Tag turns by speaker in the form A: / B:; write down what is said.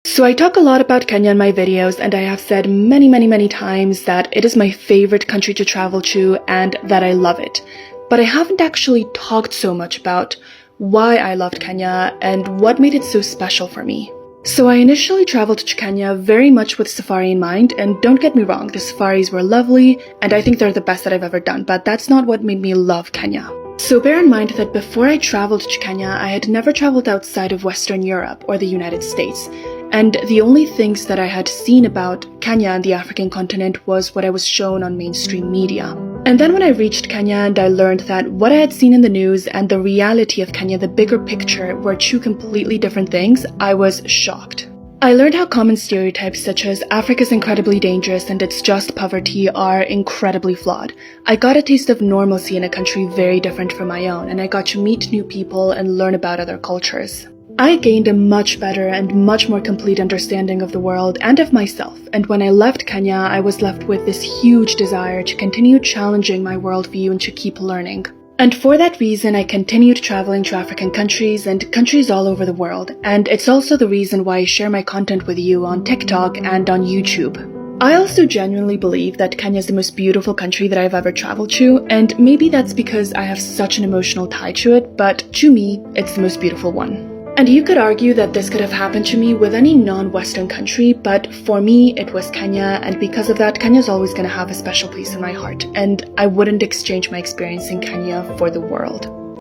A: So I talk a lot about Kenya in my videos, and I have said many times that it is my favorite country to travel to and that I love it. But I haven't actually talked so much about why I loved Kenya and what made it so special for me. So I initially traveled to Kenya very much with safari in mind, and don't get me wrong, the safaris were lovely and I think they're the best that I've ever done, but that's not what made me love Kenya. So bear in mind that before I traveled to Kenya, I had never traveled outside of Western Europe or the United States. And the only things that I had seen about Kenya and the African continent was what I was shown on mainstream media. And then when I reached Kenya and I learned that what I had seen in the news and the reality of Kenya, the bigger picture, were two completely different things, I was shocked. I learned how common stereotypes such as Africa's incredibly dangerous and it's just poverty are incredibly flawed. I got a taste of normalcy in a country very different from my own, and I got to meet new people and learn about other cultures. I gained a much better and much more complete understanding of the world and of myself, and when I left Kenya, I was left with this huge desire to continue challenging my worldview and to keep learning. And for that reason, I continued traveling to African countries and countries all over the world, and it's also the reason why I share my content with you on TikTok and on YouTube. I also genuinely believe that Kenya is the most beautiful country that I've ever traveled to, and maybe that's because I have such an emotional tie to it, but to me, it's the most beautiful one. And you could argue that this could have happened to me with any non-Western country, but for me, it was Kenya, and because of that, Kenya's always going to have a special place in my heart, and I wouldn't exchange my experience in Kenya for the world.